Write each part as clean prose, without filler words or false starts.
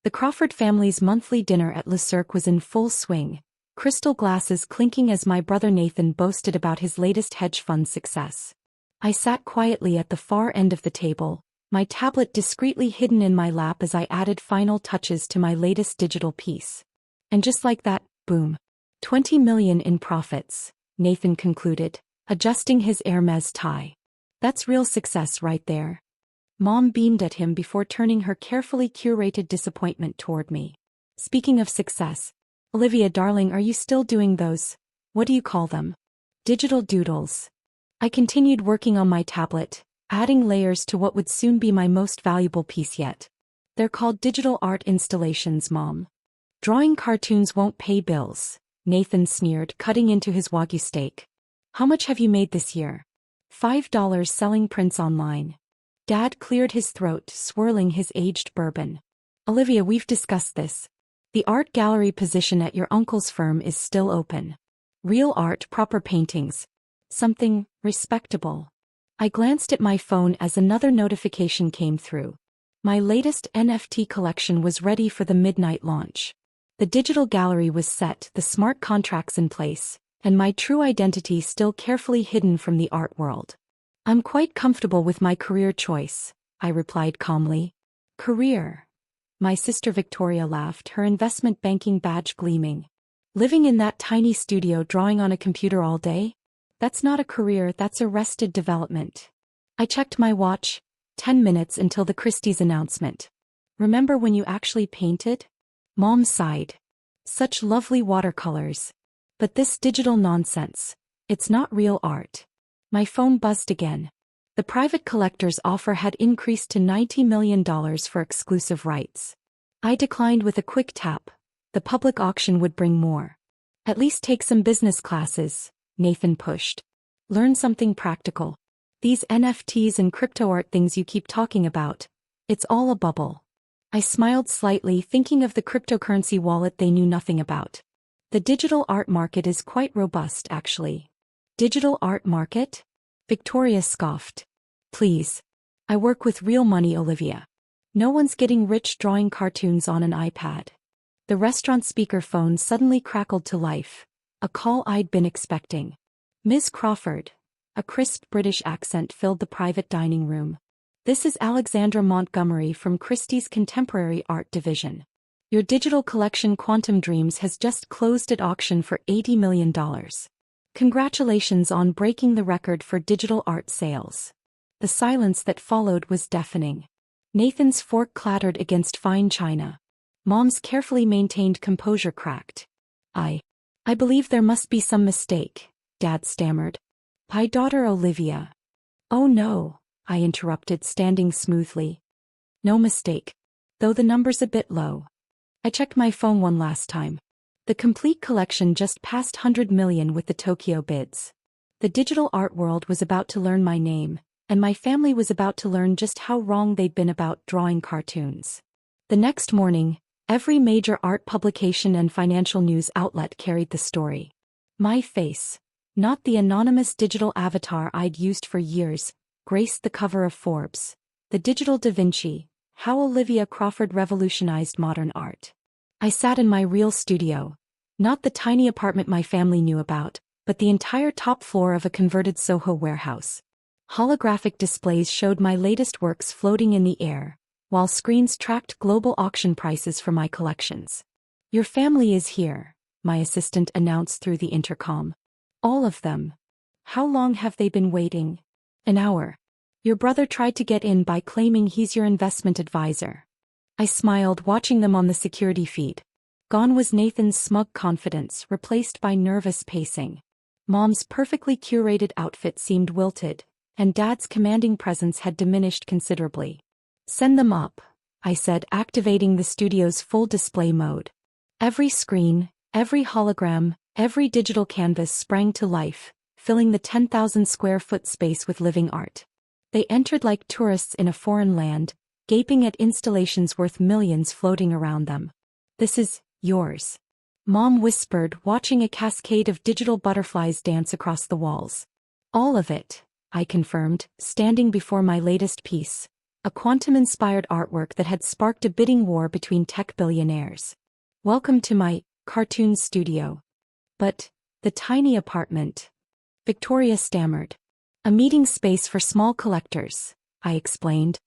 The Crawford family's monthly dinner at Le Cirque was in full swing, crystal glasses clinking as my brother Nathan boasted about his latest hedge fund success. I sat quietly at the far end of the table, my tablet discreetly hidden in my lap as I added final touches to my latest digital piece. And just like that, boom. 20 million in profits, Nathan concluded, adjusting his Hermès tie. That's real success right there. Mom beamed at him before turning her carefully curated disappointment toward me. Speaking of success, Olivia darling, are you still doing those, what do you call them? Digital doodles. I continued working on my tablet, adding layers to what would soon be my most valuable piece yet. They're called digital art installations, Mom. Drawing cartoons won't pay bills, Nathan sneered, cutting into his Wagyu steak. How much have you made this year? $5 selling prints online. Dad cleared his throat, swirling his aged bourbon. Olivia, we've discussed this. The art gallery position at your uncle's firm is still open. Real art, proper paintings. Something respectable. I glanced at my phone as another notification came through. My latest NFT collection was ready for the midnight launch. The digital gallery was set, the smart contracts in place, and my true identity still carefully hidden from the art world. I'm quite comfortable with my career choice, I replied calmly. Career? My sister Victoria laughed, her investment banking badge gleaming. Living in that tiny studio drawing on a computer all day? That's not a career, that's arrested development. I checked my watch, 10 minutes until the Christie's announcement. Remember when you actually painted? Mom sighed. Such lovely watercolors. But this digital nonsense, it's not real art. My phone buzzed again. The private collector's offer had increased to $90 million for exclusive rights. I declined with a quick tap. The public auction would bring more. At least take some business classes, Nathan pushed. Learn something practical. These NFTs and crypto art things you keep talking about, it's all a bubble. I smiled slightly, thinking of the cryptocurrency wallet they knew nothing about. The digital art market is quite robust, actually. Digital art market? Victoria scoffed. Please. I work with real money, Olivia. No one's getting rich drawing cartoons on an iPad. The restaurant speakerphone suddenly crackled to life. A call I'd been expecting. Ms. Crawford. A crisp British accent filled the private dining room. This is Alexandra Montgomery from Christie's Contemporary Art Division. Your digital collection Quantum Dreams has just closed at auction for $80 million. Congratulations on breaking the record for digital art sales. The silence that followed was deafening. Nathan's fork clattered against fine china. Mom's carefully maintained composure cracked. I believe there must be some mistake, Dad stammered. My daughter Olivia. Oh no, I interrupted, standing smoothly. No mistake. Though the number's a bit low. I checked my phone one last time. The complete collection just passed 100 million with the Tokyo bids. The digital art world was about to learn my name, and my family was about to learn just how wrong they'd been about drawing cartoons. The next morning, every major art publication and financial news outlet carried the story. My face, not the anonymous digital avatar I'd used for years, graced the cover of Forbes. The Digital Da Vinci, How Olivia Crawford Revolutionized Modern Art. I sat in my real studio. Not the tiny apartment my family knew about, but the entire top floor of a converted Soho warehouse. Holographic displays showed my latest works floating in the air, while screens tracked global auction prices for my collections. Your family is here, my assistant announced through the intercom. All of them. How long have they been waiting? An hour. Your brother tried to get in by claiming he's your investment advisor. I smiled, watching them on the security feed. Gone was Nathan's smug confidence, replaced by nervous pacing. Mom's perfectly curated outfit seemed wilted, and Dad's commanding presence had diminished considerably. Send them up, I said, activating the studio's full display mode. Every screen, every hologram, every digital canvas sprang to life, filling the 10,000 square foot space with living art. They entered like tourists in a foreign land, gaping at installations worth millions floating around them. This is yours, Mom whispered, watching a cascade of digital butterflies dance across the walls. All of it, I confirmed, standing before my latest piece, a quantum-inspired artwork that had sparked a bidding war between tech billionaires. Welcome to my cartoon studio. But the tiny apartment, Victoria stammered. A meeting space for small collectors, I explained.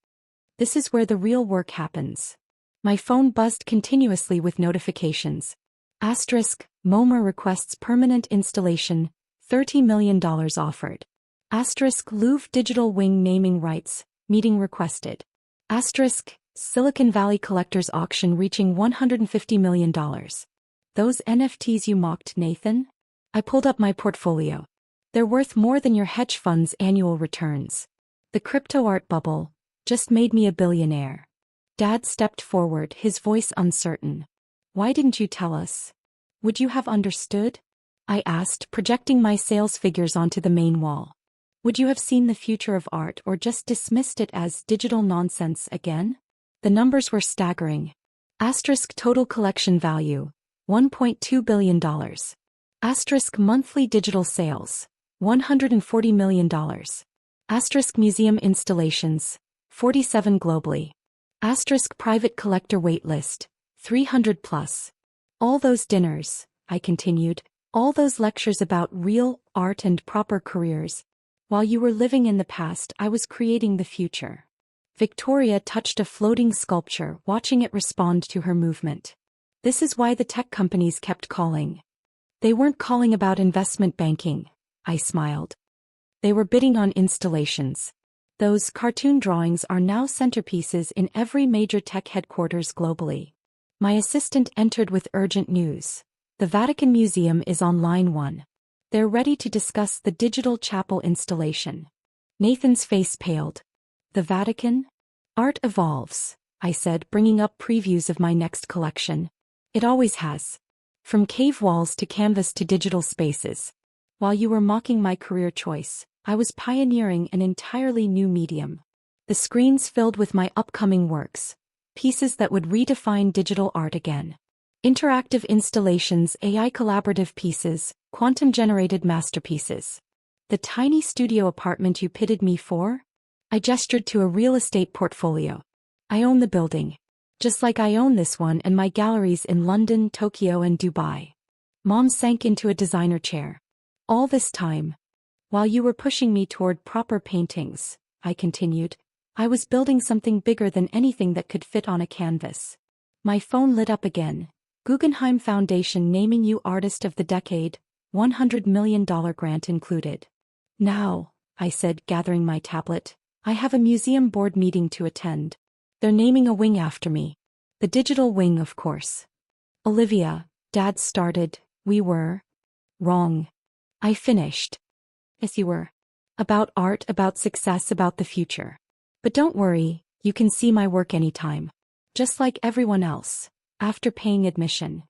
This is where the real work happens. My phone buzzed continuously with notifications. Asterisk, MoMA requests permanent installation, $30 million offered. Asterisk, Louvre Digital Wing naming rights, meeting requested. Asterisk, Silicon Valley collectors auction reaching $150 million. Those NFTs you mocked, Nathan? I pulled up my portfolio. They're worth more than your hedge fund's annual returns. The crypto art bubble just made me a billionaire. Dad stepped forward, his voice uncertain. Why didn't you tell us? Would you have understood? I asked, projecting my sales figures onto the main wall. Would you have seen the future of art or just dismissed it as digital nonsense again? The numbers were staggering. Asterisk total collection value, $1.2 billion. Asterisk monthly digital sales, $140 million. Asterisk museum installations, 47 globally. Asterisk private collector waitlist, 300 plus. All those dinners, I continued, all those lectures about real art and proper careers. While you were living in the past, I was creating the future. Victoria touched a floating sculpture, watching it respond to her movement. This is why the tech companies kept calling. They weren't calling about investment banking, I smiled. They were bidding on installations. Those cartoon drawings are now centerpieces in every major tech headquarters globally. My assistant entered with urgent news. The Vatican Museum is on line 1. They're ready to discuss the digital chapel installation. Nathan's face paled. The Vatican? Art evolves, I said, bringing up previews of my next collection. It always has. From cave walls to canvas to digital spaces. While you were mocking my career choice, I was pioneering an entirely new medium. The screens filled with my upcoming works, pieces that would redefine digital art again. Interactive installations, AI collaborative pieces, quantum-generated masterpieces. The tiny studio apartment you pitted me for? I gestured to a real estate portfolio. I own the building. Just like I own this one and my galleries in London, Tokyo, and Dubai. Mom sank into a designer chair. All this time, while you were pushing me toward proper paintings, I continued, I was building something bigger than anything that could fit on a canvas. My phone lit up again. Guggenheim Foundation naming you Artist of the Decade, $100 million grant included. Now, I said, gathering my tablet, I have a museum board meeting to attend. They're naming a wing after me. The digital wing, of course. Olivia, Dad started, we were wrong. I finished. Yes, you were. About art, about success, about the future. But don't worry, you can see my work anytime. Just like everyone else, after paying admission.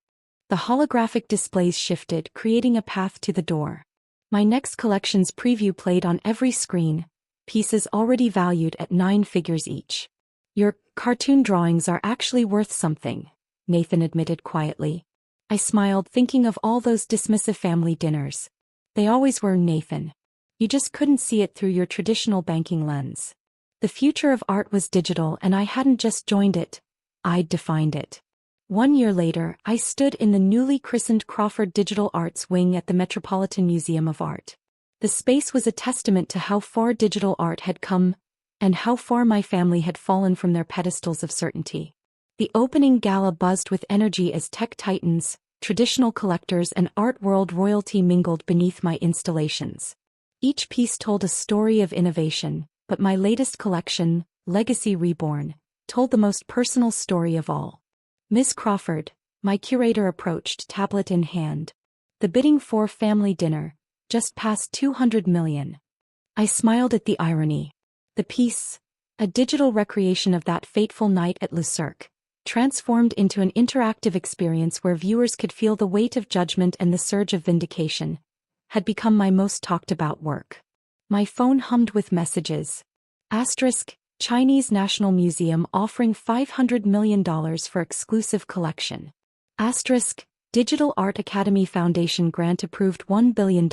The holographic displays shifted, creating a path to the door. My next collection's preview played on every screen, pieces already valued at 9 figures each. Your cartoon drawings are actually worth something, Nathan admitted quietly. I smiled, thinking of all those dismissive family dinners. They always were, Nathan. You just couldn't see it through your traditional banking lens. The future of art was digital, and I hadn't just joined it, I'd defined it. 1 year later, I stood in the newly christened Crawford Digital Arts wing at the Metropolitan Museum of Art. The space was a testament to how far digital art had come, and how far my family had fallen from their pedestals of certainty. The opening gala buzzed with energy as tech titans, traditional collectors, and art world royalty mingled beneath my installations. Each piece told a story of innovation, but my latest collection, Legacy Reborn, told the most personal story of all. Miss Crawford, my curator approached, tablet in hand. The bidding for family dinner, just past $200 million. I smiled at the irony. The piece, a digital recreation of that fateful night at Cirque, transformed into an interactive experience where viewers could feel the weight of judgment and the surge of vindication, had become my most talked about work. My phone hummed with messages. Asterisk, Chinese National Museum offering $500 million for exclusive collection. Asterisk, Digital Art Academy Foundation grant approved $1 billion.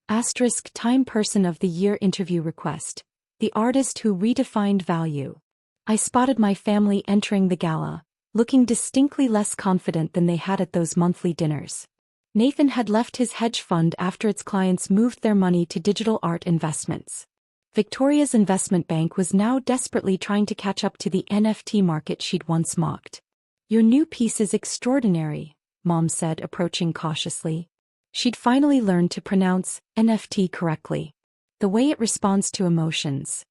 Asterisk, Time Person of the Year interview request. The artist who redefined value. I spotted my family entering the gala, looking distinctly less confident than they had at those monthly dinners. Nathan had left his hedge fund after its clients moved their money to digital art investments. Victoria's investment bank was now desperately trying to catch up to the NFT market she'd once mocked. "Your new piece is extraordinary," Mom said, approaching cautiously. She'd finally learned to pronounce NFT correctly. The way it responds to emotions.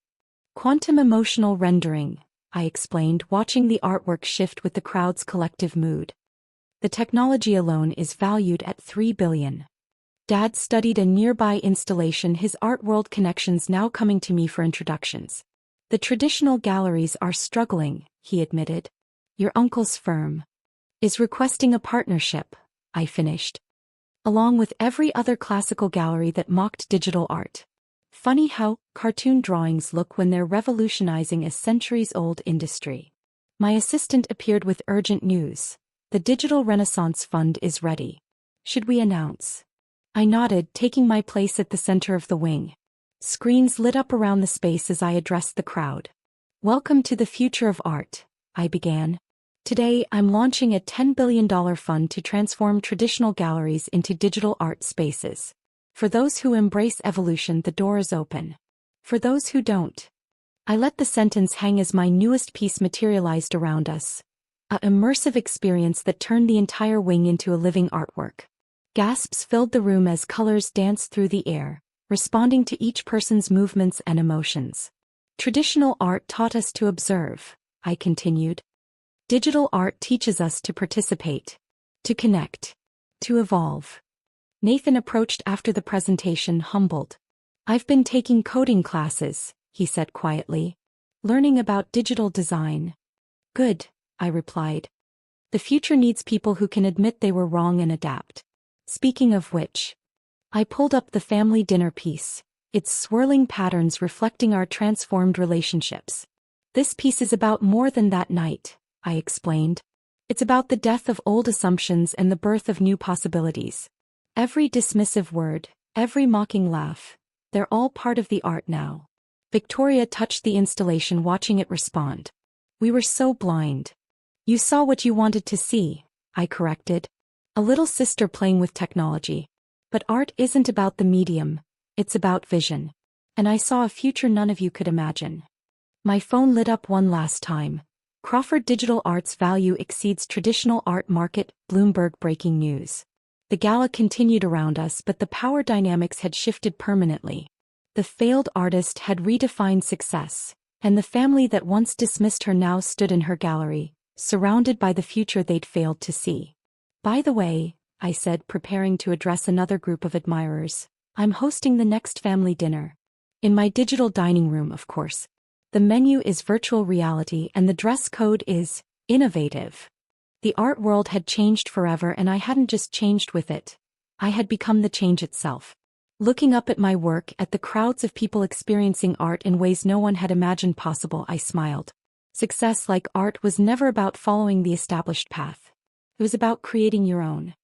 Quantum emotional rendering, I explained, watching the artwork shift with the crowd's collective mood. The technology alone is valued at $3 billion. Dad studied a nearby installation, his art world connections now coming to me for introductions. "The traditional galleries are struggling," he admitted. "Your uncle's firm is requesting a partnership," I finished. "Along with every other classical gallery that mocked digital art. Funny how cartoon drawings look when they're revolutionizing a centuries-old industry." My assistant appeared with urgent news. "The Digital Renaissance Fund is ready. Should we announce?" I nodded, taking my place at the center of the wing. Screens lit up around the space as I addressed the crowd. "Welcome to the future of art," I began. "Today, I'm launching a $10 billion fund to transform traditional galleries into digital art spaces. For those who embrace evolution, the door is open. For those who don't." I let the sentence hang as my newest piece materialized around us. An immersive experience that turned the entire wing into a living artwork. Gasps filled the room as colors danced through the air, responding to each person's movements and emotions. "Traditional art taught us to observe," I continued. "Digital art teaches us to participate, to connect, to evolve." Nathan approached after the presentation, humbled. "I've been taking coding classes," he said quietly. "Learning about digital design." "Good," I replied. "The future needs people who can admit they were wrong and adapt." Speaking of which, I pulled up the family dinner piece, its swirling patterns reflecting our transformed relationships. "This piece is about more than that night," I explained. "It's about the death of old assumptions and the birth of new possibilities. Every dismissive word, every mocking laugh, they're all part of the art now." Victoria touched the installation, watching it respond. "We were so blind." "You saw what you wanted to see," I corrected. "A little sister playing with technology. But art isn't about the medium, it's about vision. And I saw a future none of you could imagine." My phone lit up one last time. "Crawford Digital Art's value exceeds traditional art market," Bloomberg breaking news. The gala continued around us, but the power dynamics had shifted permanently. The failed artist had redefined success, and the family that once dismissed her now stood in her gallery, surrounded by the future they'd failed to see. "By the way," I said, preparing to address another group of admirers, "I'm hosting the next family dinner. In my digital dining room, of course. The menu is virtual reality and the dress code is innovative." The art world had changed forever, and I hadn't just changed with it. I had become the change itself. Looking up at my work, at the crowds of people experiencing art in ways no one had imagined possible, I smiled. Success, like art, was never about following the established path. It was about creating your own.